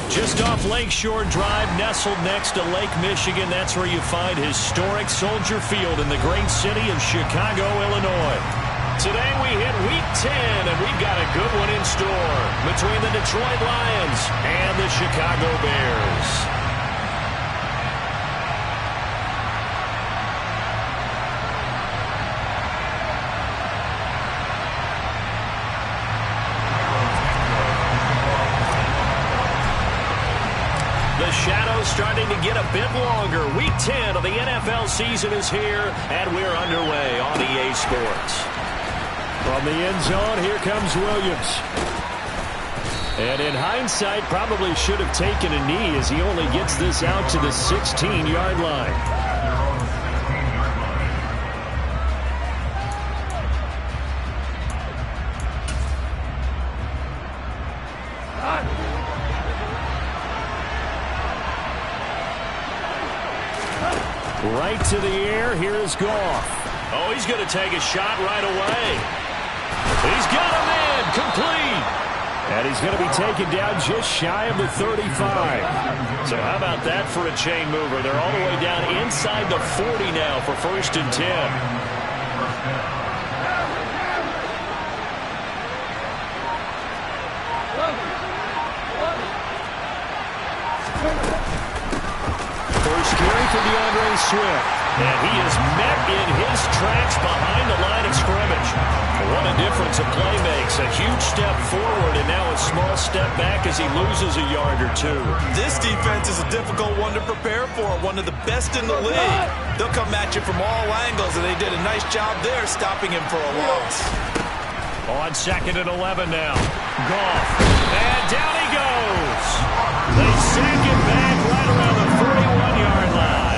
Just off Lakeshore Drive, nestled next to Lake Michigan, that's where you find historic Soldier Field in the great city of Chicago, Illinois. Today we hit Week 10, and we've got a good one in store between the Detroit Lions and the Chicago Bears. The shadow's starting to get a bit longer. Week 10 of the NFL season is here, and we're underway on EA Sports. From the end zone, here comes Williams. And in hindsight, probably should have taken a knee as he only gets this out to the 16-yard line. Right to the air. Here is Goff. Oh, he's going to take a shot right away. He's got him in. Complete. And he's going to be taken down just shy of the 35. So how about that for a chain mover? They're all the way down inside the 40 now for 1st and 10. For DeAndre Swift. And he is met in his tracks behind the line of scrimmage. What a difference a play makes. A huge step forward and now a small step back as he loses a yard or two. This defense is a difficult one to prepare for. One of the best in the league. They'll come at you from all angles, and they did a nice job there stopping him for a loss. On 2nd and 11 now. Goff. And down he goes. They sack it back right around the 41-yard line.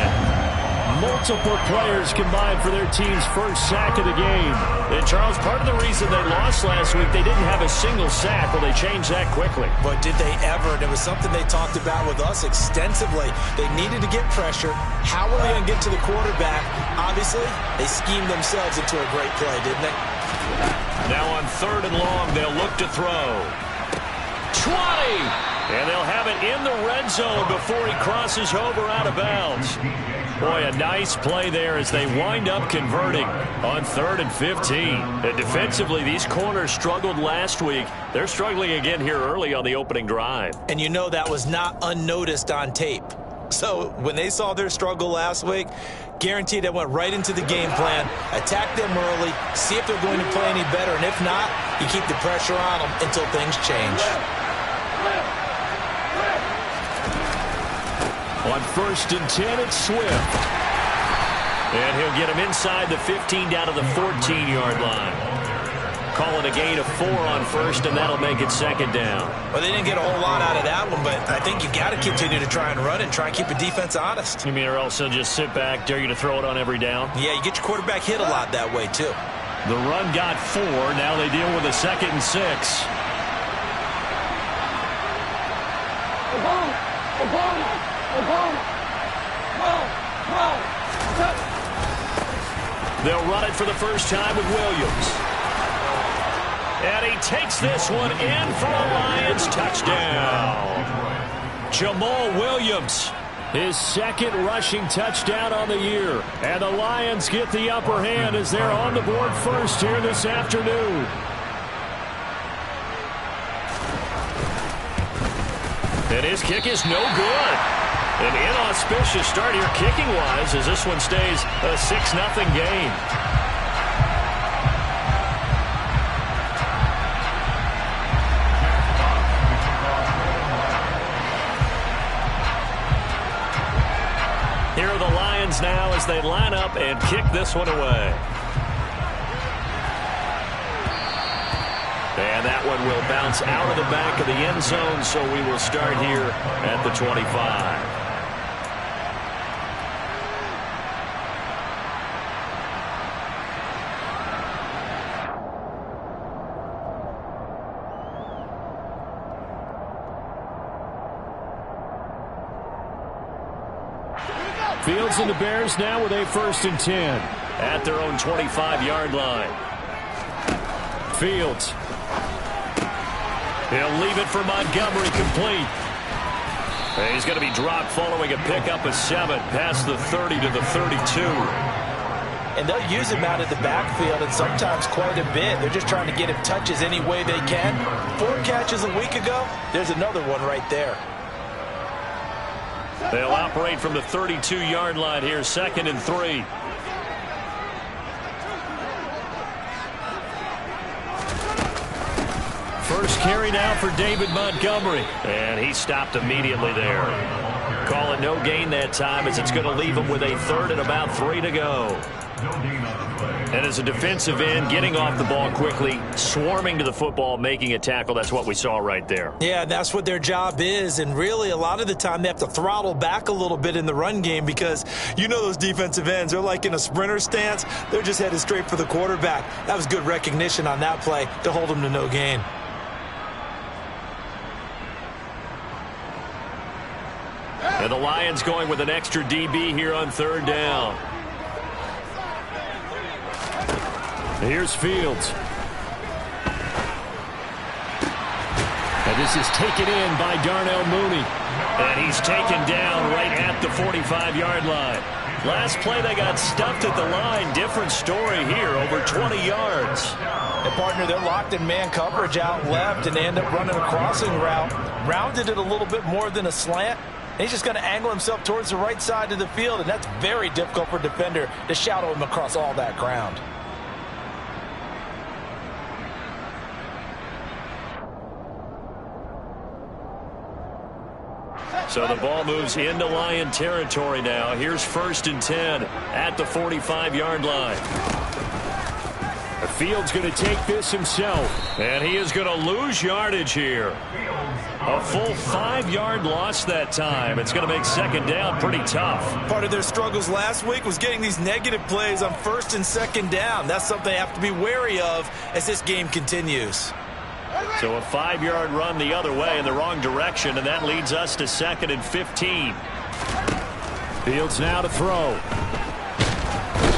Multiple players combined for their team's first sack of the game. And, Charles, part of the reason they lost last week, they didn't have a single sack. Well, they changed that quickly. But did they ever? And it was something they talked about with us extensively. They needed to get pressure. How were they going to get to the quarterback? Obviously, they schemed themselves into a great play, didn't they? Now on 3rd and long, they'll look to throw. 20! And they'll have it in the red zone before he crosses over out of bounds. Boy, a nice play there as they wind up converting on 3rd and 15. And defensively, these corners struggled last week. They're struggling again here early on the opening drive. And you know that was not unnoticed on tape. So when they saw their struggle last week, guaranteed they went right into the game plan, attack them early, see if they're going to play any better. And if not, you keep the pressure on them until things change. On 1st and 10, it's Swift. And he'll get him inside the 15 down to the 14-yard line. Calling a gain of 4 on 1st, and that'll make it 2nd down. Well, they didn't get a whole lot out of that one, but I think you've got to continue to try and run and try and keep the defense honest. You mean or else they'll just sit back, dare you to throw it on every down? Yeah, you get your quarterback hit a lot that way, too. The run got 4. Now they deal with a 2nd and 6. They'll run it for the first time with Williams. And he takes this one in for a Lions touchdown. Jamal Williams, his 2nd rushing touchdown on the year. And the Lions get the upper hand as they're on the board first here this afternoon. And his kick is no good. An inauspicious start here kicking-wise as this one stays a 6-0 game. Here are the Lions now as they line up and kick this one away. And that one will bounce out of the back of the end zone, so we will start here at the 25. Fields and the Bears now with a 1st and 10 at their own 25-yard line. Fields. He'll leave it for Montgomery, complete. And he's going to be dropped following a pickup of 7 past the 30 to the 32. And they'll use him out of the backfield, and sometimes quite a bit. They're just trying to get him touches any way they can. 4 catches a week ago. There's another one right there. They'll operate from the 32-yard line here, 2nd and 3. First carry now for David Montgomery. And he stopped immediately there. Call it no gain that time, as it's going to leave him with a 3rd and about 3 to go. And as a defensive end, getting off the ball quickly, swarming to the football, making a tackle, that's what we saw right there. Yeah, that's what their job is. And really, a lot of the time, they have to throttle back a little bit in the run game because you know those defensive ends, they're like in a sprinter stance. They're just headed straight for the quarterback. That was good recognition on that play to hold them to no gain. And the Lions going with an extra DB here on 3rd down. Here's Fields. And this is taken in by Darnell Mooney. And he's taken down right at the 45-yard line. Last play they got stuffed at the line. Different story here, over 20 yards. And partner, they're locked in man coverage out left, and they end up running a crossing route. Rounded it a little bit more than a slant. And he's just going to angle himself towards the right side of the field, and that's very difficult for a defender to shadow him across all that ground. So the ball moves into Lion territory now. Here's 1st and 10 at the 45-yard line. Fields going to take this himself, and he is going to lose yardage here. A full 5-yard loss that time. It's going to make 2nd down pretty tough. Part of their struggles last week was getting these negative plays on 1st and 2nd down. That's something they have to be wary of as this game continues. So a 5-yard run the other way in the wrong direction, and that leads us to 2nd and 15. Fields now to throw.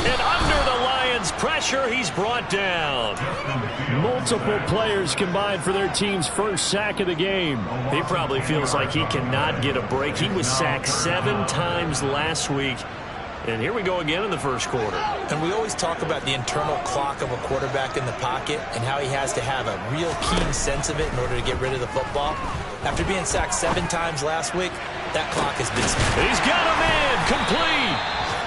And under the Lions' pressure, he's brought down. Multiple players combined for their team's first sack of the game. He probably feels like he cannot get a break. He was sacked 7 times last week. And here we go again in the first quarter. And we always talk about the internal clock of a quarterback in the pocket and how he has to have a real keen sense of it in order to get rid of the football. After being sacked 7 times last week, that clock has been spent. He's got a man complete.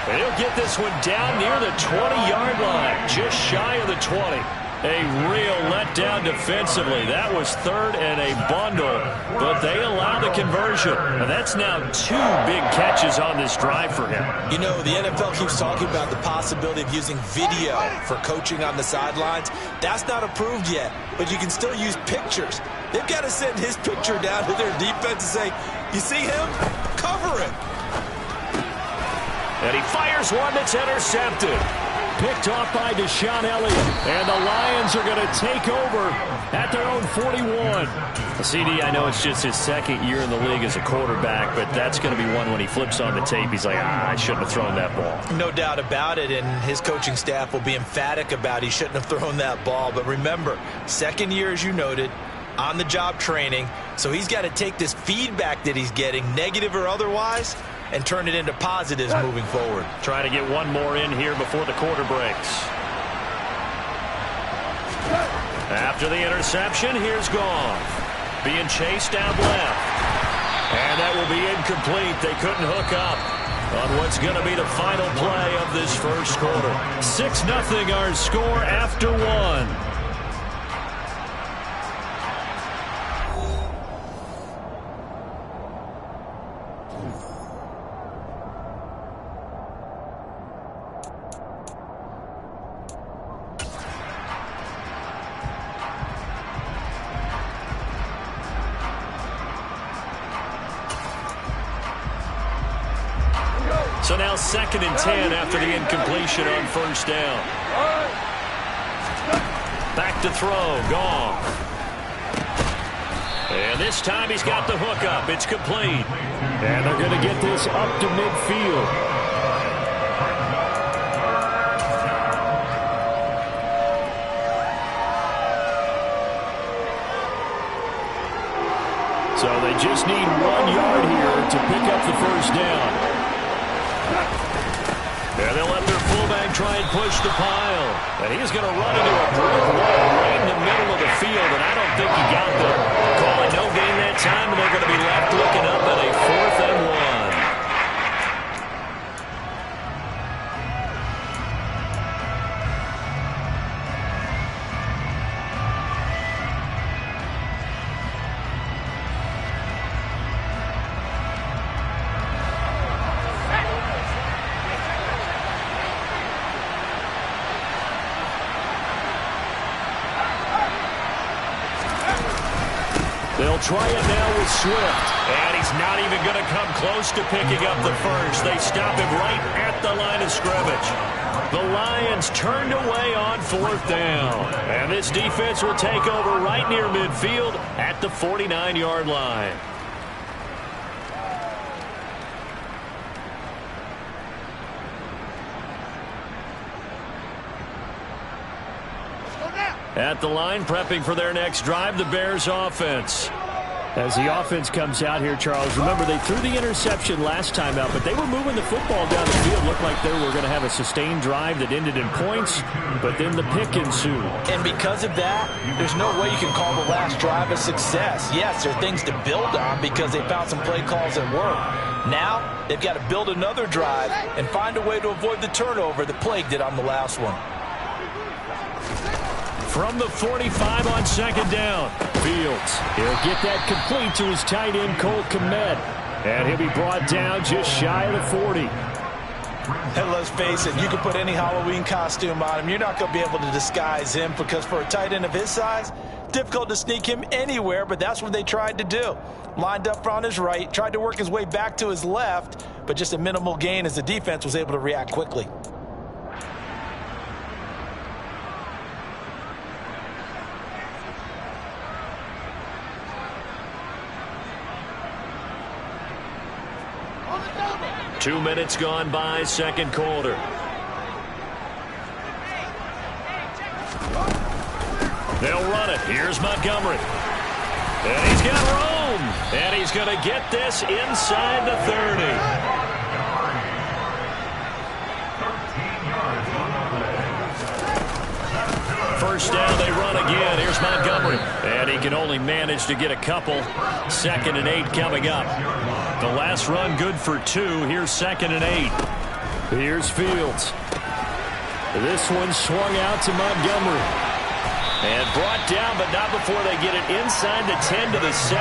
And he'll get this one down near the 20-yard line, just shy of the 20. A real letdown defensively. That was 3rd and a bundle, but they allow the conversion. And that's now 2 big catches on this drive for him. You know, the NFL keeps talking about the possibility of using video for coaching on the sidelines. That's not approved yet, but you can still use pictures. They've got to send his picture down to their defense and say, you see him? Cover him. And he fires one that's intercepted. Picked off by Deshaun Elliott. And the Lions are going to take over at their own 41. CD, I know it's just his 2nd year in the league as a quarterback, but that's going to be one when he flips on the tape. He's like, I shouldn't have thrown that ball. No doubt about it, and his coaching staff will be emphatic about he shouldn't have thrown that ball. But remember, 2nd year, as you noted, on-the-job training. So he's got to take this feedback that he's getting, negative or otherwise, and turn it into positives moving forward. Trying to get one more in here before the quarter breaks. After the interception, here's Goff. Being chased down left. And that will be incomplete. They couldn't hook up on what's going to be the final play of this first quarter. 6-0 our score after 1. So now 2nd and 10 after the incompletion on 1st down. Back to throw, Goff. And this time he's got the hook up. It's complete. And they're going to get this up to midfield. So they just need 1 yard here to pick up the first down. And they'll let their fullback try and push the pile. And he's going to run into a brick wall right in the middle of the field, and I don't think he got there. Calling no gain that time, and they're going to be left looking up at a 4th and 1. They'll try it now with Swift, and he's not even going to come close to picking up the first. They stop him right at the line of scrimmage. The Lions turned away on 4th down, and this defense will take over right near midfield at the 49-yard line. At the line, prepping for their next drive, the Bears offense. As the offense comes out here, Charles, remember they threw the interception last time out, but they were moving the football down the field. Looked like they were going to have a sustained drive that ended in points, but then the pick ensued. And because of that, there's no way you can call the last drive a success. Yes, there are things to build on because they found some play calls that work. Now, they've got to build another drive and find a way to avoid the turnover that plagued it on the last one. From the 45 on 2nd down, Fields. He'll get that complete to his tight end, Cole Kmet. And he'll be brought down just shy of the 40. And let's face it, you can put any Halloween costume on him. You're not going to be able to disguise him because for a tight end of his size, difficult to sneak him anywhere, but that's what they tried to do. Lined up on his right, tried to work his way back to his left, but just a minimal gain as the defense was able to react quickly. Two minutes gone by, second quarter. They'll run it. Here's Montgomery. And he's got room. And he's going to get this inside the 30. First down, they run again. Here's Montgomery. And he can only manage to get a couple. 2nd and 8 coming up. The last run good for 2. Here's 2nd and 8. Here's Fields. This one swung out to Montgomery. And brought down, but not before they get it inside the 10 to the 7.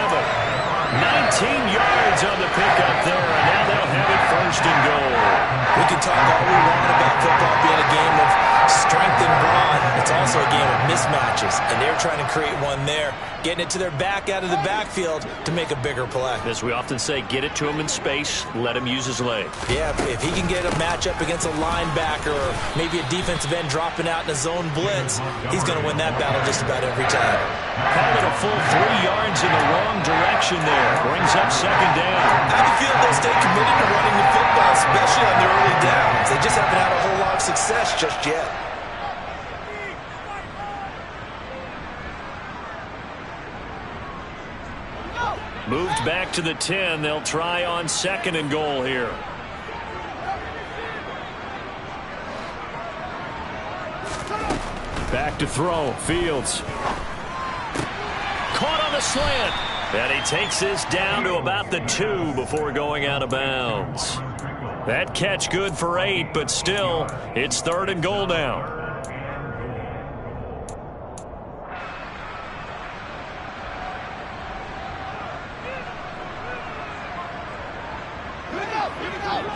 19 yards on the pickup there, and now they'll have it 1st and goal. We can talk all we want about football being a game of strength and brawn. It's also a game of mismatches, and they're trying to create one there, getting it to their back out of the backfield to make a bigger play. As we often say, get it to him in space, let him use his leg. Yeah, if he can get a matchup against a linebacker or maybe a defensive end dropping out in a zone blitz, he's going to win that battle just about every time. Called it a full 3 yards in the wrong direction there. Brings up 2nd down. I have a feeling they'll stay committed to running the football, especially on the early downs. They just haven't had a whole lot of success just yet. Moved back to the 10. They'll try on 2nd and goal here. Back to throw. Fields. Caught on the slant. And he takes this down to about the 2 before going out of bounds. That catch good for 8, but still, it's 3rd and goal now. Here we go.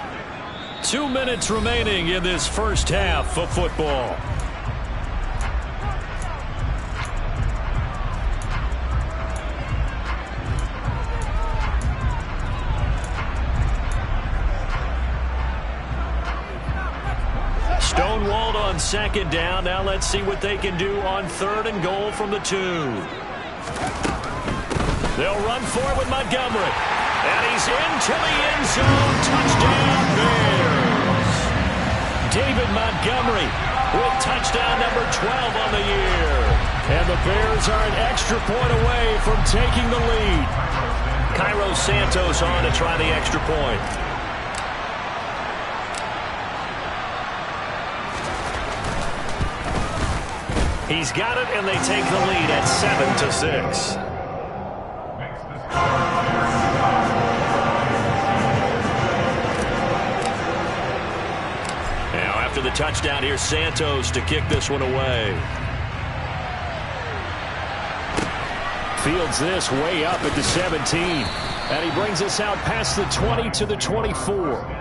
2 minutes remaining in this first half of football. Stonewalled on 2nd down. Now let's see what they can do on 3rd and goal from the 2. They'll run forward with Montgomery. And he's into the end zone. Touchdown, Bears. David Montgomery with touchdown number 12 on the year. And the Bears are an extra point away from taking the lead. Cairo Santos on to try the extra point. He's got it, and they take the lead at 7-6. Now after the touchdown, here's Santos to kick this one away. Fields this way up at the 17. And he brings us out past the 20 to the 24.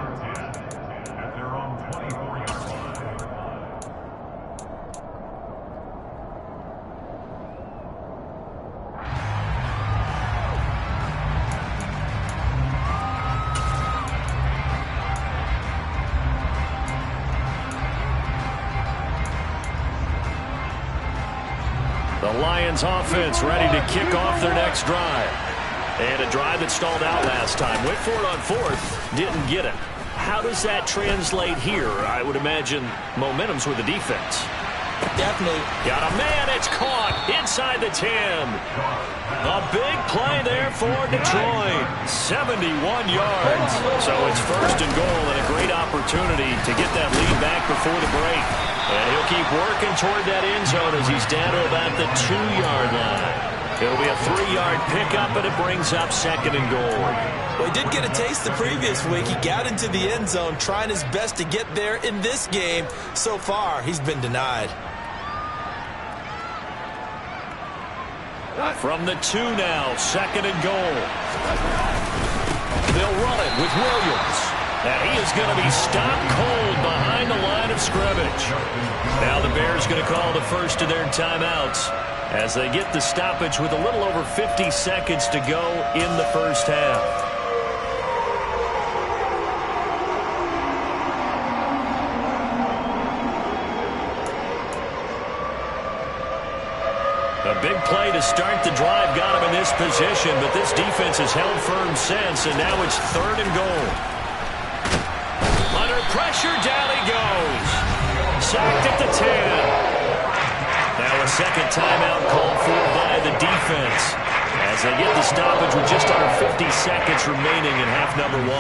The Lions offense ready to kick off their next drive. And a drive that stalled out last time. Went for it on fourth. Didn't get it. How does that translate here? I would imagine momentum's with the defense. Definitely. Got a man. It's caught inside the 10. A big play there for Detroit. 71 yards. So it's first and goal and a great opportunity to get that lead back before the break. And he'll keep working toward that end zone as he's down to about the 2-yard line. It'll be a 3-yard pickup, and it brings up second and goal. Well, he did get a taste the previous week. He got into the end zone, trying his best to get there in this game. So far, he's been denied. From the 2 now, second and goal. They'll run it with Williams. And he is going to be stopped cold behind the line of scrimmage. Now the Bears going to call the first of their timeouts as they get the stoppage with a little over 50 seconds to go in the first half. A big play to start the drive got him in this position, but this defense has held firm since, and now it's third and goal. Under pressure, down he goes. Sacked at the 10. Now a second timeout called for by the defense as they get the stoppage with just under 50 seconds remaining in half number 1.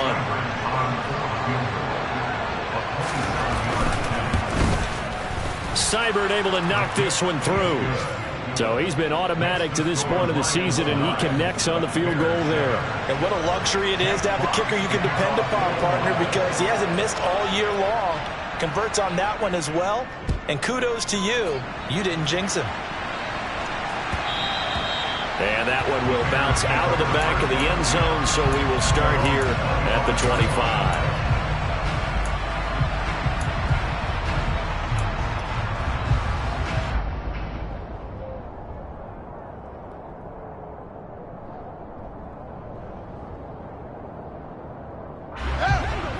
Seibert able to knock this one through. So he's been automatic to this point of the season, and he connects on the field goal there. And what a luxury it is to have a kicker you can depend upon, partner, because he hasn't missed all year long. Converts on that one as well. And kudos to you. You didn't jinx him. And that one will bounce out of the back of the end zone, so we will start here at the 25.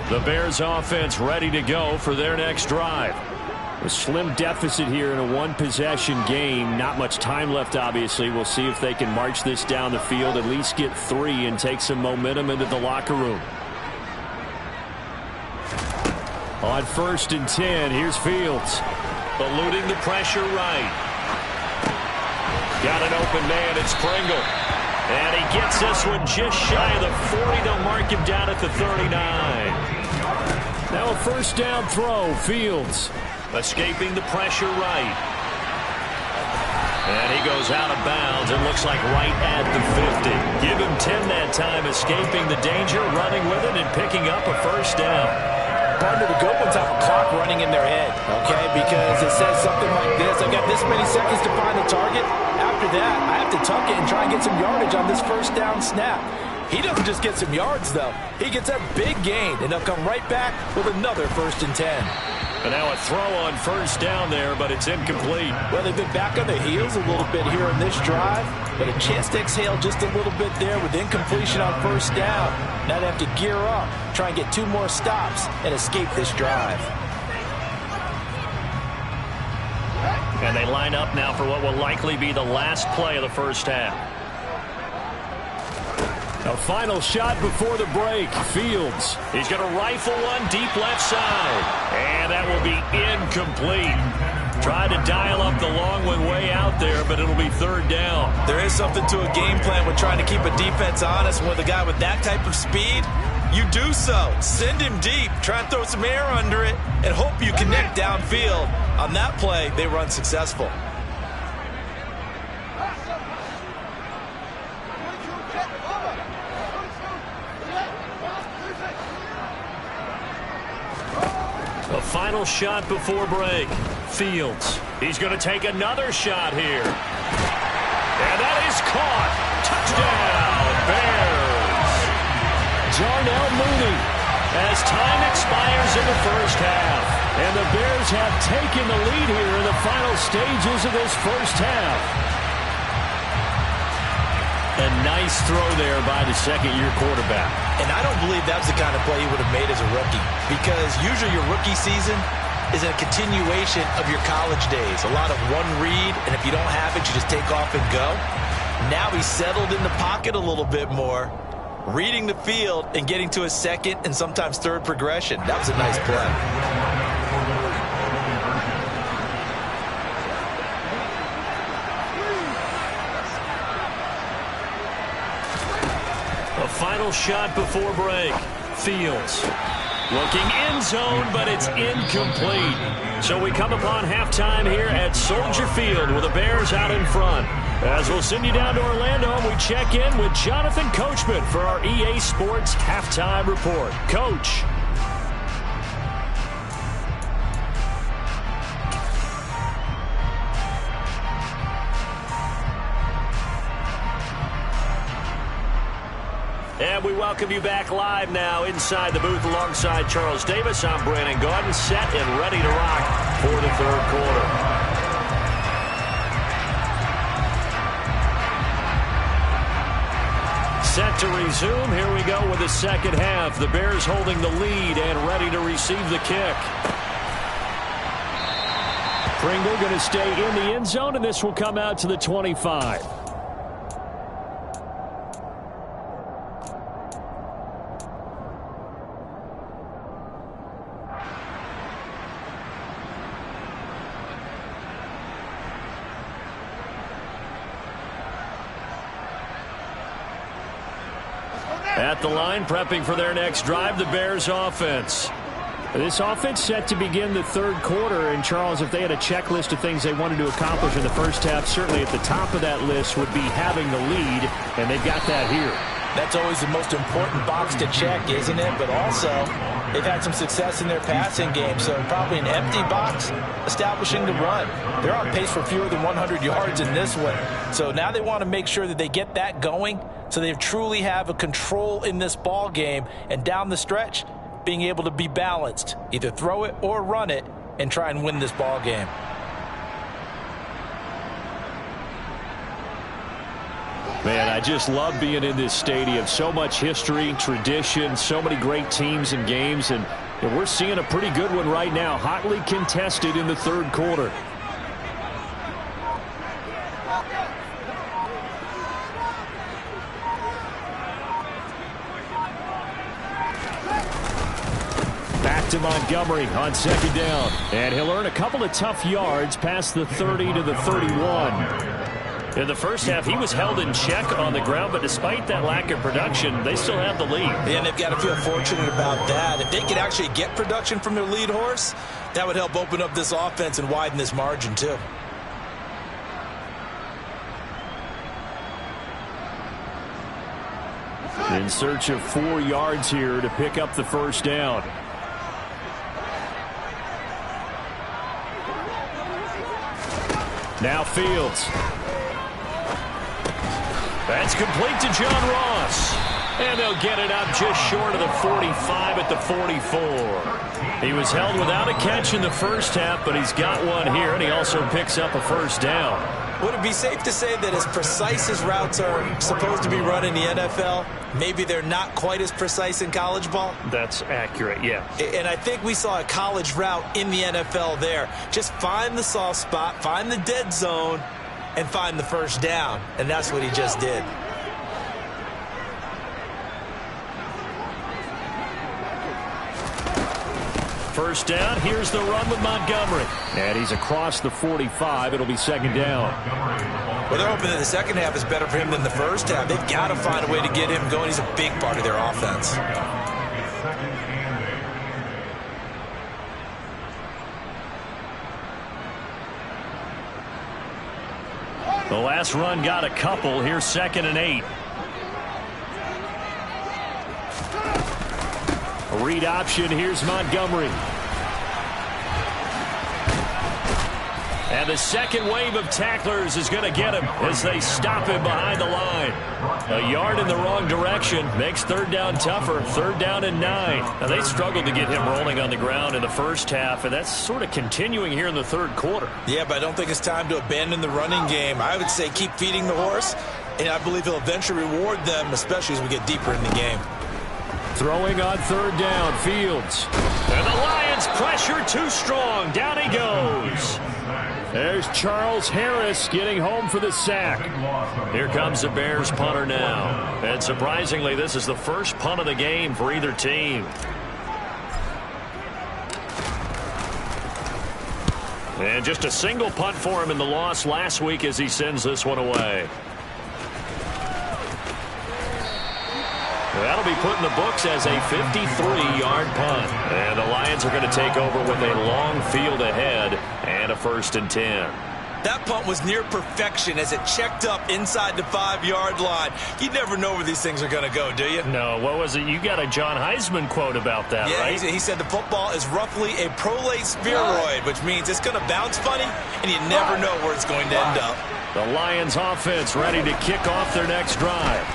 The Bears offense ready to go for their next drive. A slim deficit here in a one-possession game. Not much time left, obviously. We'll see if they can march this down the field, at least get 3 and take some momentum into the locker room. On 1st and 10, here's Fields. Eluding the pressure right. Got an open man, it's Pringle. And he gets this one just shy of the 40. They'll mark him down at the 39. Now a first down throw, Fields. Escaping the pressure right. And he goes out of bounds and looks like right at the 50. Give him 10 that time, escaping the danger, running with it, and picking up a first down. Partner, the good ones have a clock running in their head, okay? Because it says something like this. I've got this many seconds to find the target. After that, I have to tuck it and try and get some yardage on this first down snap. He doesn't just get some yards, though. He gets a big gain, and they'll come right back with another 1st and 10. And now a throw on first down there, but it's incomplete. Well, they've been back on their heels a little bit here on this drive, but a chance to exhale just a little bit there with incompletion on first down. Now they have to gear up, try and get 2 more stops, and escape this drive. And they line up now for what will likely be the last play of the first half. A final shot before the break. Fields. He's going to rifle one deep left side. And that will be incomplete. Tried to dial up the long one way out there, but it'll be third down. There is something to a game plan with trying to keep a defense honest. With a guy with that type of speed, you do so. Send him deep. Try and throw some air under it and hope you connect downfield. On that play, they were unsuccessful. A final shot before break. Fields. He's going to take another shot here. And that is caught. Touchdown, Bears. Darnell Mooney as time expires in the first half. And the Bears have taken the lead here in the final stages of this first half. A nice throw there by the second-year quarterback. And I don't believe that was the kind of play he would have made as a rookie, because usually your rookie season is a continuation of your college days. A lot of one read, and if you don't have it, you just take off and go. Now he's settled in the pocket a little bit more, reading the field and getting to a second and sometimes third progression. That was a nice play. Final shot before break. Fields looking end zone, but it's incomplete. So we come upon halftime here at Soldier Field with the Bears out in front. As we'll send you down to Orlando, and we check in with Jonathan Coachman for our EA Sports Halftime Report. Coach. And we welcome you back live now inside the booth alongside Charles Davis. I'm Brandon Gaudin, set and ready to rock for the third quarter. Set to resume. Here we go with the second half. The Bears holding the lead and ready to receive the kick. Pringle going to stay in the end zone, and this will come out to the 25. At the line, prepping for their next drive, the Bears offense. This offense set to begin the third quarter. And, Charles, if they had a checklist of things they wanted to accomplish in the first half, certainly at the top of that list would be having the lead, and they've got that here. That's always the most important box to check, isn't it? But also, they've had some success in their passing game, so probably an empty box establishing the run. They're on pace for fewer than 100 yards in this one. So now they want to make sure that they get that going so they truly have a control in this ball game, and down the stretch, being able to be balanced, either throw it or run it, and try and win this ball game. Man, I just love being in this stadium. So much history, tradition, so many great teams and games, and we're seeing a pretty good one right now, hotly contested in the third quarter. Back to Montgomery on second down, and he'll earn a couple of tough yards past the 30 to the 31. In the first half, he was held in check on the ground, but despite that lack of production, they still have the lead. And they've got to feel fortunate about that. If they could actually get production from their lead horse, that would help open up this offense and widen this margin too. In search of 4 yards here to pick up the first down. Now Fields. That's complete to John Ross. And they'll get it up just short of the 45 at the 44. He was held without a catch in the first half, but he's got one here, and he also picks up a first down. Would it be safe to say that as precise as routes are supposed to be run in the NFL, maybe they're not quite as precise in college ball? That's accurate, yeah. And I think we saw a college route in the NFL there. Just find the soft spot, find the dead zone, and find the first down. And that's what he just did. first down. Here's the run with Montgomery. And he's across the 45. It'll be second down. Well, they're hoping that the second half is better for him than the first half. They've got to find a way to get him going. He's a big part of their offense. The last run got a couple. Here's 2nd and 8. A read option. Here's Montgomery. And the second wave of tacklers is going to get him as they stop him behind the line. A yard in the wrong direction makes third down tougher. Third down and 9. Now, they struggled to get him rolling on the ground in the first half, and that's sort of continuing here in the third quarter. Yeah, but I don't think it's time to abandon the running game. I would say keep feeding the horse, and I believe he'll eventually reward them, especially as we get deeper in the game. Throwing on third down, Fields. And the Lions pressure too strong. Down he goes. There's Charles Harris getting home for the sack. Here comes the Bears punter now. And surprisingly, this is the first punt of the game for either team. And just a single punt for him in the loss last week as he sends this one away. That'll be put in the books as a 53-yard punt. And the Lions are going to take over with a long field ahead and a 1st and 10. That punt was near perfection as it checked up inside the 5-yard line. You never know where these things are going to go, do you? No, what was it? You got a John Heisman quote about that, yeah, right? He said the football is roughly a prolate spheroid, which means it's going to bounce funny, and you never know where it's going to end up. The Lions offense ready to kick off their next drive.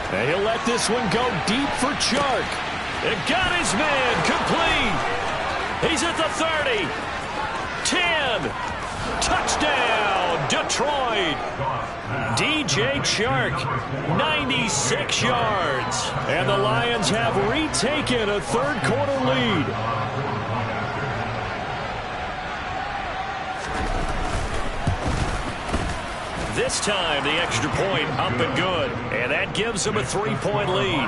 And he'll let this one go deep for Chark. It got his man complete. He's at the 30. 10. Touchdown, Detroit. DJ Chark, 96 yards. And the Lions have retaken a third quarter lead. This time, the extra point up and good. And that gives them a 3-point lead.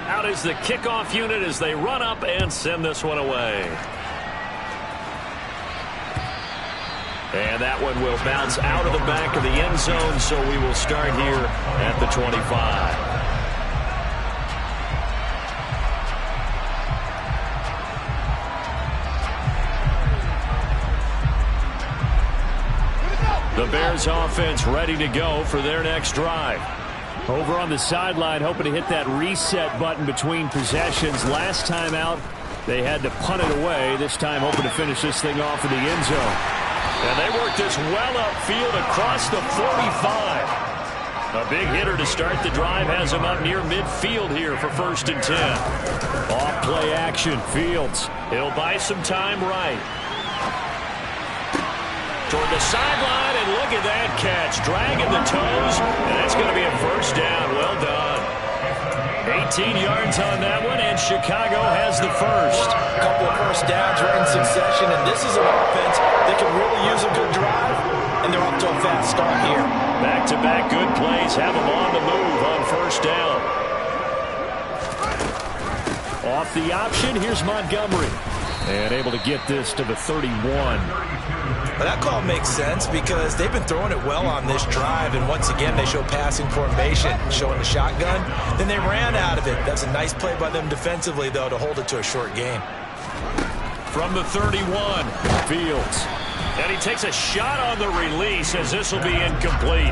Out is the kickoff unit as they run up and send this one away. And that one will bounce out of the back of the end zone, so we will start here at the 25. The Bears offense ready to go for their next drive. Over on the sideline, hoping to hit that reset button between possessions. Last time out, they had to punt it away. This time, hoping to finish this thing off in the end zone. And they worked this well upfield across the 45. A big hitter to start the drive has him up near midfield here for 1st and 10. Off play action, Fields. He'll buy some time right. Toward the sideline, and look at that catch. Dragging the toes, and that's going to be a first down. Well done. 18 yards on that one, and Chicago has the first. A couple of first downs right in succession, and this is an offense that can really use a good drive, and they're off to a fast start here. Back-to-back good plays have them on the move on first down. Off the option, here's Montgomery. And able to get this to the 31. But that call makes sense because they've been throwing it well on this drive, and once again they show passing formation, showing the shotgun. Then they ran out of it. That's a nice play by them defensively, though, to hold it to a short game. From the 31, Fields. And he takes a shot on the release as this will be incomplete.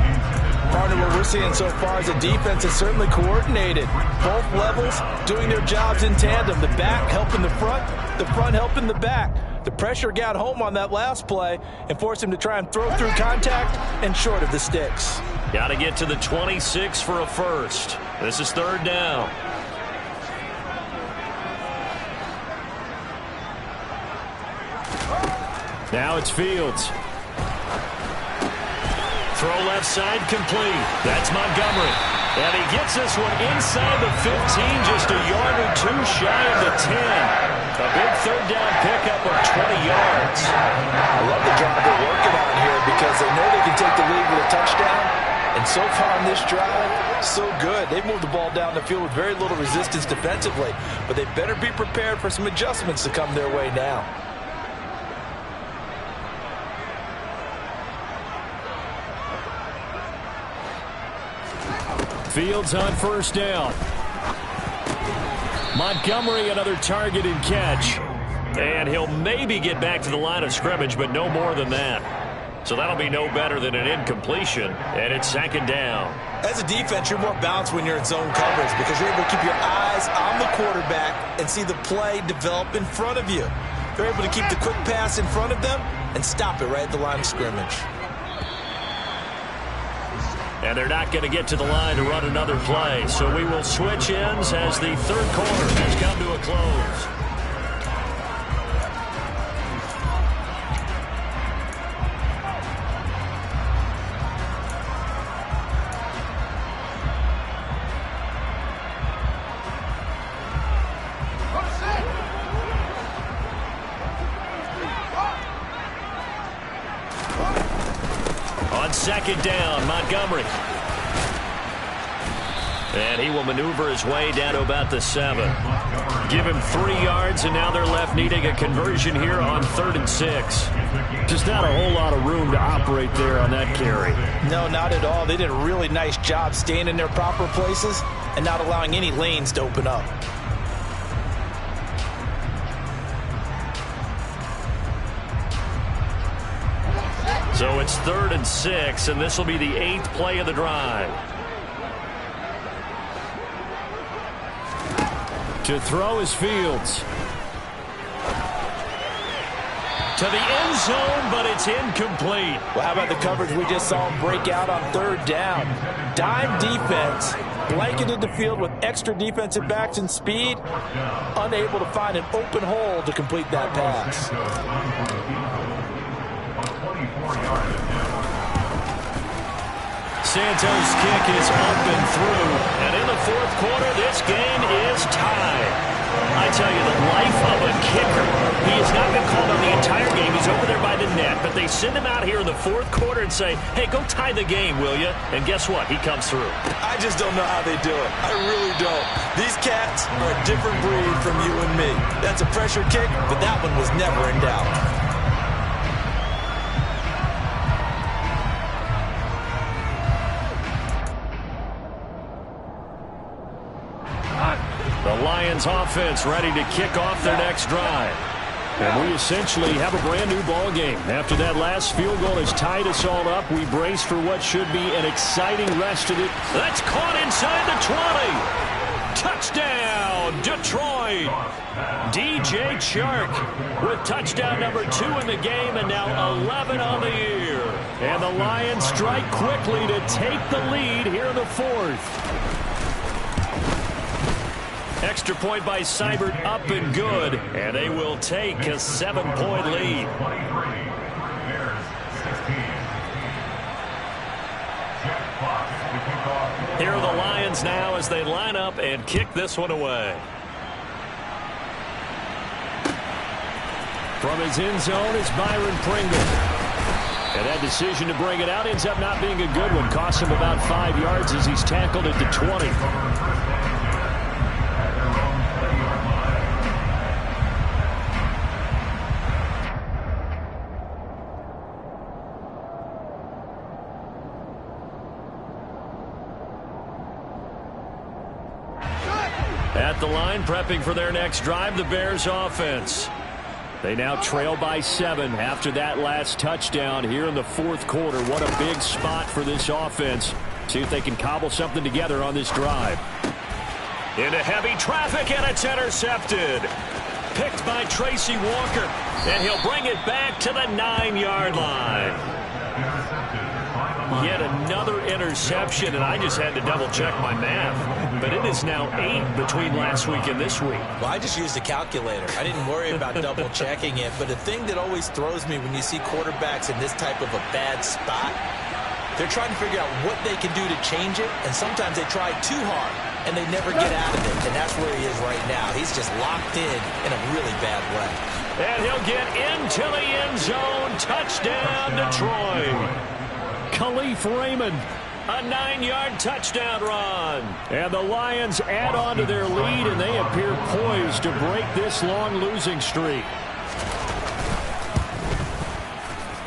Partner, what we're seeing so far is a defense that's certainly coordinated. Both levels doing their jobs in tandem. The back helping the front helping the back. The pressure got home on that last play and forced him to try and throw through contact and short of the sticks. Got to get to the 26 for a first. This is 3rd down. Now it's Fields. Throw left side complete. That's Montgomery. And he gets this one inside the 15, just a yard or two shy of the 10. A big third down pickup of 20 yards. I love the drive they're working on here because they know they can take the lead with a touchdown. And so far on this drive, so good. They've moved the ball down the field with very little resistance defensively. But they better be prepared for some adjustments to come their way now. Fields on first down. Montgomery, another target and catch. And he'll maybe get back to the line of scrimmage, but no more than that. So that'll be no better than an incompletion, and it's second down. As a defense, you're more balanced when you're in zone coverage because you're able to keep your eyes on the quarterback and see the play develop in front of you. They're able to keep the quick pass in front of them and stop it right at the line of scrimmage. And they're not going to get to the line to run another play. So we will switch ends as the third quarter has come to a close. On second down, Montgomery. And he will maneuver his way down to about the 7. Give him 3 yards, and now they're left needing a conversion here on 3rd and 6. Just not a whole lot of room to operate there on that carry. No, not at all. They did a really nice job staying in their proper places and not allowing any lanes to open up. So it's 3rd and 6, and this will be the 8th play of the drive. To throw is Fields. To the end zone, but it's incomplete. Well, how about the coverage we just saw him break out on 3rd down? Dime defense, blanketed the field with extra defensive backs and speed, unable to find an open hole to complete that pass. Santos' kick is up and through. And in the 4th quarter, this game is tied. I tell you, the life of a kicker. He has not been called on the entire game. He's over there by the net. But they send him out here in the 4th quarter and say, hey, go tie the game, will you? And guess what? He comes through. I just don't know how they do it. I really don't. These cats are a different breed from you and me. That's a pressure kick, but that one was never in doubt. The Lions offense ready to kick off their next drive. And we essentially have a brand new ball game. After that last field goal has tied us all up, we brace for what should be an exciting rest of it. That's caught inside the 20. Touchdown, Detroit. DJ Chark with touchdown number 2 in the game and now 11 on the year. And the Lions strike quickly to take the lead here in the 4th. Extra point by Seibert up and good, and they will take a 7-point lead. Here are the Lions now as they line up and kick this one away. From his end zone is Byron Pringle. And that decision to bring it out ends up not being a good one. Costs him about 5 yards as he's tackled at the 20. At the line, prepping for their next drive, the Bears offense. They now trail by 7 after that last touchdown here in the 4th quarter. What a big spot for this offense. See if they can cobble something together on this drive. Into heavy traffic, and it's intercepted. Picked by Tracy Walker, and he'll bring it back to the 9-yard line. Yet another interception, and I just had to double-check my math. But it is now 8 between last week and this week. Well, I just used a calculator. I didn't worry about double-checking it. But the thing that always throws me when you see quarterbacks in this type of a bad spot, They're trying to figure out what they can do to change it, and sometimes they try too hard, and they never get out of it, and that's where he is right now. He's just locked in a really bad way. And he'll get into the end zone. Touchdown, Detroit. Khalif Raymond, a 9-yard touchdown run. And the Lions add on to their lead, and they appear poised to break this long losing streak.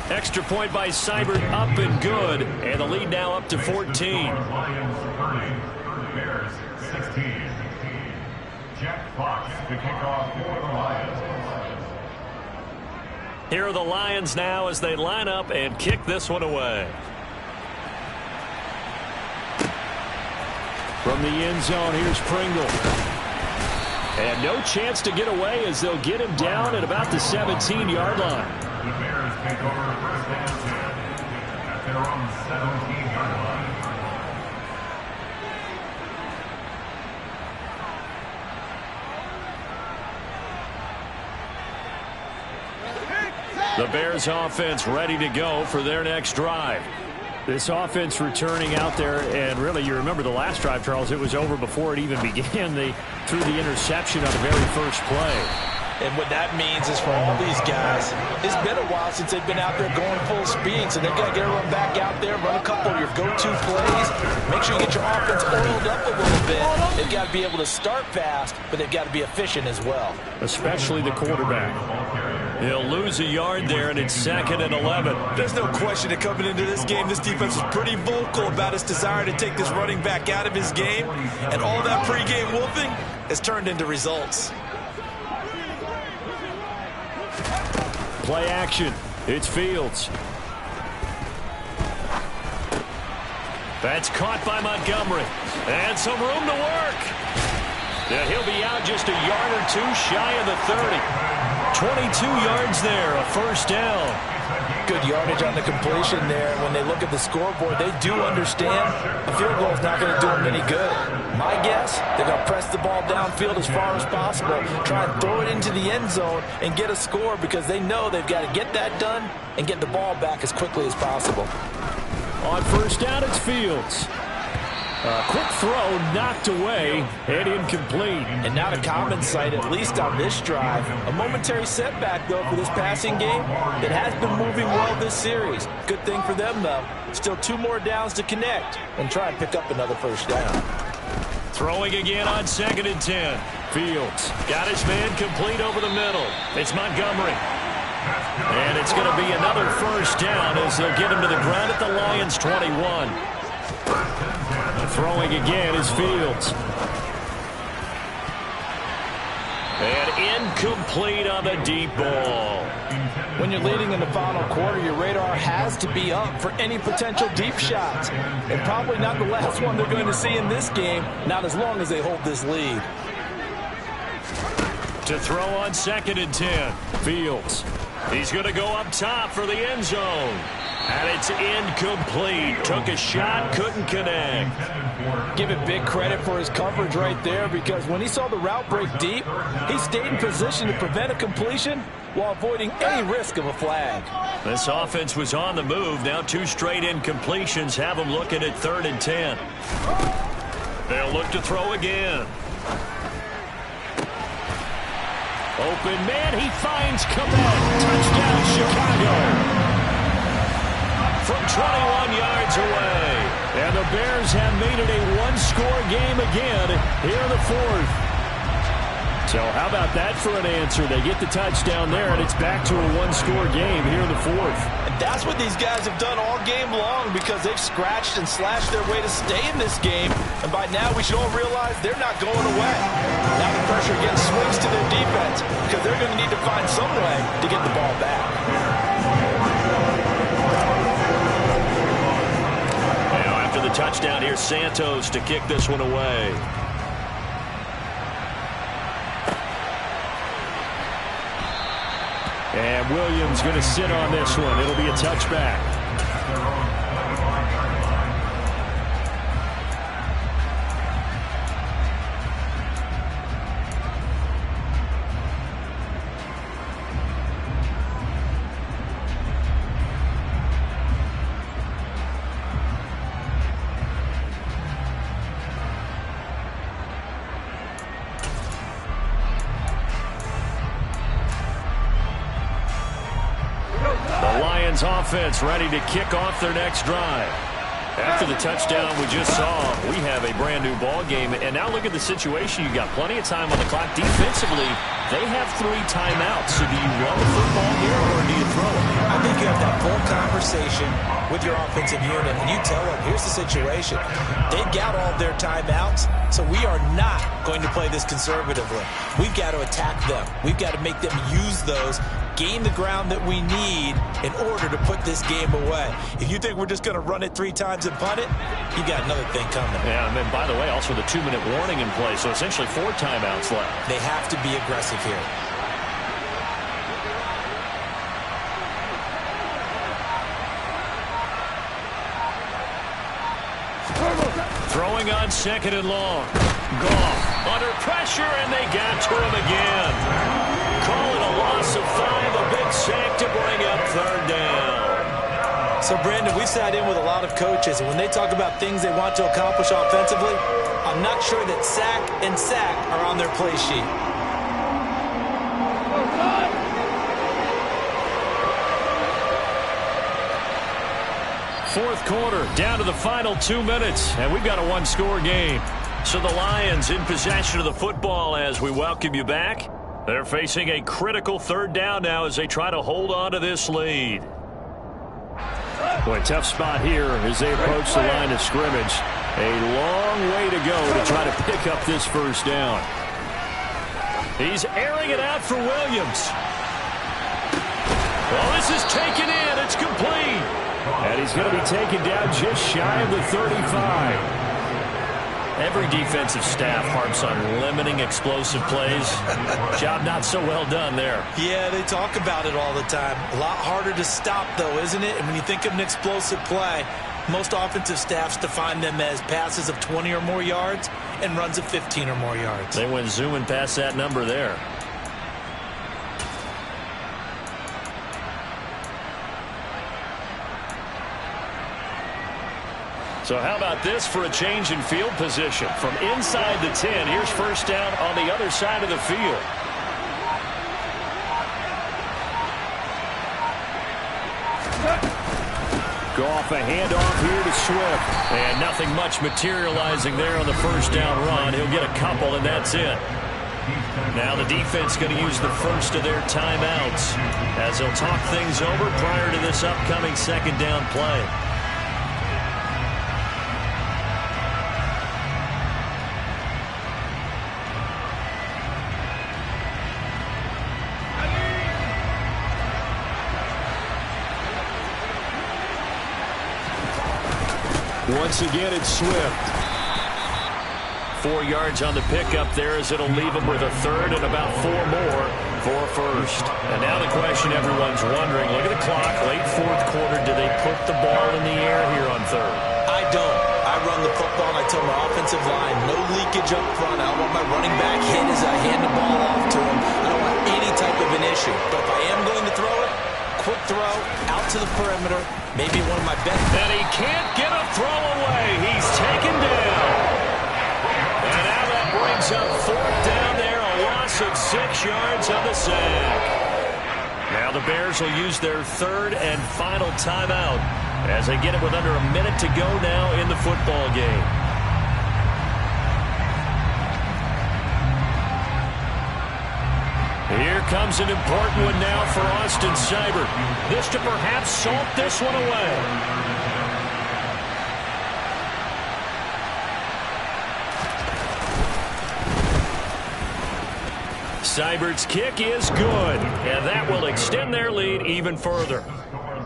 Extra point by Seibert, up and good. And the lead now up to 14. Lions 30, Bears 16. Jack Fox to kick off for the Lions. Here are the Lions now as they line up and kick this one away. From the end zone, here's Pringle. And no chance to get away as they'll get him down at about the 17-yard line. The Bears take over first and 10 at their own 17-yard line. The Bears offense ready to go for their next drive. This offense returning out there, and really, you remember the last drive, Charles, it was over before it even began. They threw the interception on the very first play. And what that means is for all these guys, it's been a while since they've been out there going full speed, so they've got to get everyone back out there, run a couple of your go-to plays, make sure you get your offense oiled up a little bit. They've got to be able to start fast, but they've got to be efficient as well. Especially the quarterback. He'll lose a yard there, and it's 2nd and 11. There's no question that coming into this game, this defense was pretty vocal about its desire to take this running back out of his game, and all that pregame whooping has turned into results. Play action. It's Fields. That's caught by Montgomery. And some room to work. And he'll be out just a yard or two shy of the 30. 22 yards there, a first down. Good yardage on the completion there. When they look at the scoreboard, they do understand a field goal is not going to do them any good. My guess, they're going to press the ball downfield as far as possible, try and throw it into the end zone and get a score because they know they've got to get that done and get the ball back as quickly as possible. On first down, it's Fields. A quick throw knocked away and incomplete. And not a common sight, at least on this drive. A momentary setback, though, for this passing game that has been moving well this series. Good thing for them, though. Still 2 more downs to connect and try and pick up another first down. Throwing again on 2nd and 10. Fields got his man complete over the middle. It's Montgomery. And it's going to be another first down as they'll get him to the ground at the Lions' 21. Throwing again is Fields. And incomplete on the deep ball. When you're leading in the final quarter, your radar has to be up for any potential deep shots. And probably not the last one they're going to see in this game, not as long as they hold this lead. To throw on 2nd and 10. Fields. He's going to go up top for the end zone. And it's incomplete. Took a shot, couldn't connect. Give it big credit for his coverage right there because when he saw the route break deep, he stayed in position to prevent a completion while avoiding any risk of a flag. This offense was on the move. Now 2 straight incompletions have them looking at 3rd and 10. They'll look to throw again. Open man, he finds Komet. Touchdown, Chicago. From 21 yards away. And the Bears have made it a 1-score game again here in the 4th. So how about that for an answer? They get the touchdown there, and it's back to a 1-score game here in the 4th. And that's what these guys have done all game long because they've scratched and slashed their way to stay in this game. And by now, we should all realize they're not going away. Now the pressure again swings to their defense because they're going to need to find some way to get the ball back. The touchdown here, Santos to kick this one away. And Williams going to sit on this one. It'll be a touchback. Bears offense ready to kick off their next drive. After the touchdown we just saw, we have a brand-new ball game. And now look at the situation. You got plenty of time on the clock. Defensively, they have 3 timeouts. So do you run the football here or do you throw it? I think you have that full conversation with your offensive unit, and you tell them, here's the situation. They've got all their timeouts, so we are not going to play this conservatively. We've got to attack them. We've got to make them use those, gain the ground that we need in order to put this game away. If you think we're just going to run it 3 times and punt it, you got another thing coming. Yeah, and then, by the way, also the 2-minute warning in play, so essentially 4 timeouts left. They have to be aggressive here. Throwing on 2nd and long. Goff under pressure, and they got to him again. Call it a loss of 5, a big sack to bring up 3rd down. So, Brandon, we sat in with a lot of coaches, and when they talk about things they want to accomplish offensively, I'm not sure that sack and sack are on their play sheet. Fourth quarter, down to the final 2 minutes, and we've got a 1-score game. So the Lions in possession of the football as we welcome you back. They're facing a critical 3rd down now as they try to hold on to this lead. Boy, tough spot here as they approach the line of scrimmage. A long way to go to try to pick up this 1st down. He's airing it out for Williams. Well, this is taken in. It's complete. And he's going to be taken down just shy of the 35. Every defensive staff harps on limiting explosive plays. Job not so well done there. Yeah, they talk about it all the time. A lot harder to stop, though, isn't it? And when you think of an explosive play, most offensive staffs define them as passes of 20 or more yards and runs of 15 or more yards. They went zooming past that number there. So how about this for a change in field position? From inside the 10, here's 1st down on the other side of the field. Goff a handoff here to Swift. And nothing much materializing there on the 1st down run. He'll get a couple, and that's it. Now the defense going to use the first of their timeouts as they'll talk things over prior to this upcoming 2nd down play. Once again, it's Swift. 4 yards on the pickup there as it'll leave him with a 3rd and about 4 more for a 1st. And now the question everyone's wondering, look at the clock, late 4th quarter, do they put the ball in the air here on 3rd? I don't. I run the football and I tell my offensive line, no leakage up front. I don't want my running back hit as I hand the ball off to him. I don't want any type of an issue. But if I am going to throw it, quick throw, out to the perimeter, maybe one of my best. And he can't get a throw away. He's taken down. And now that brings up 4th down there, a loss of 6 yards on the sack. Now the Bears will use their 3rd and final timeout as they get it with under a minute to go now in the football game. Here comes an important one now for Austin Seibert. This to perhaps salt this one away. Seibert's kick is good, and that will extend their lead even further.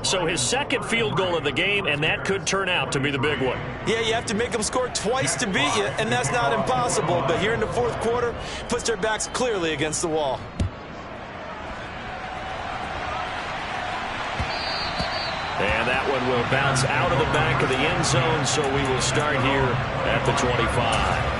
So his 2nd field goal of the game, and that could turn out to be the big one. Yeah, you have to make them score twice to beat you, and that's not impossible. But here in the 4th quarter, puts their backs clearly against the wall. And that one will bounce out of the back of the end zone, so we will start here at the 25.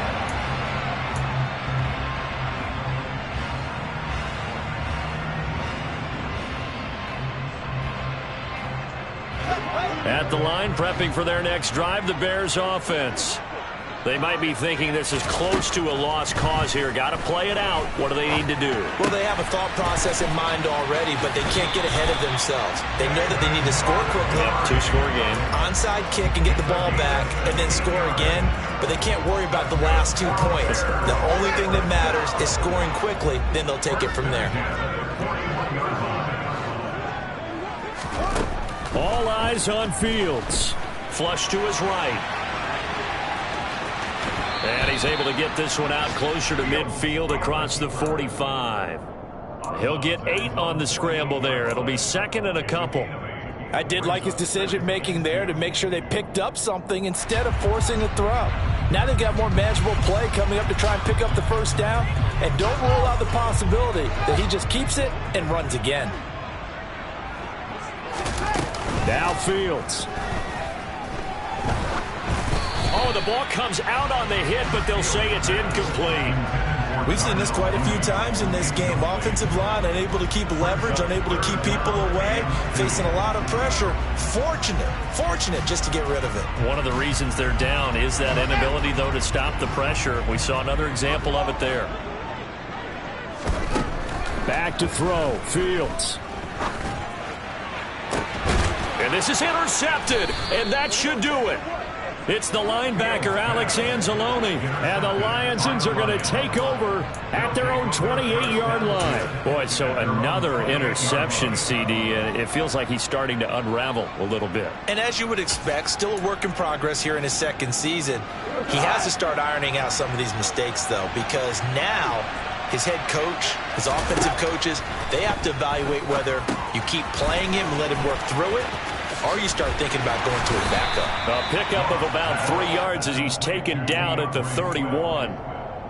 At the line, prepping for their next drive, the Bears offense. They might be thinking this is close to a lost cause here. Got to play it out. What do they need to do? Well, they have a thought process in mind already, but they can't get ahead of themselves. They know that they need to score quickly. Yep, two-score game. Onside kick and get the ball back and then score again, but they can't worry about the last 2 points. The only thing that matters is scoring quickly, then they'll take it from there. All eyes on Fields. Flush to his right. And he's able to get this one out closer to midfield across the 45. He'll get 8 on the scramble there. It'll be second and a couple. I did like his decision-making there to make sure they picked up something instead of forcing a throw. Now they've got more manageable play coming up to try and pick up the first down. And don't rule out the possibility that he just keeps it and runs again. Now Fields. Oh, the ball comes out on the hit, but they'll say it's incomplete. We've seen this quite a few times in this game. Offensive line unable to keep leverage, unable to keep people away, facing a lot of pressure. Fortunate just to get rid of it. One of the reasons they're down is that inability, though, to stop the pressure. We saw another example of it there. Back to throw, Fields. And this is intercepted, and that should do it. It's the linebacker, Alex Anzalone, and the Lionsons are going to take over at their own 28-yard line. Boy, so another interception, CD, and it feels like he's starting to unravel a little bit. And as you would expect, still a work in progress here in his second season. He has to start ironing out some of these mistakes, though, because now his head coach, his offensive coaches, they have to evaluate whether you keep playing him and let him work through it, or you start thinking about going to a backup. A pickup of about 3 yards as he's taken down at the 31.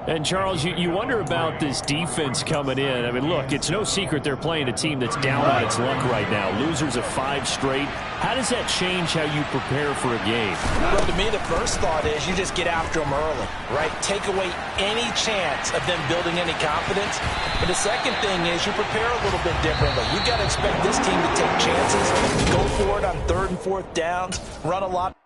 And, Charles, you wonder about this defense coming in. I mean, look, it's no secret they're playing a team that's down on its luck right now. Losers of 5 straight. How does that change how you prepare for a game? Well, to me, the first thought is you just get after them early, right? Take away any chance of them building any confidence. But the second thing is you prepare a little bit differently. You've got to expect this team to take chances, go for it on 3rd and 4th downs, run a lot.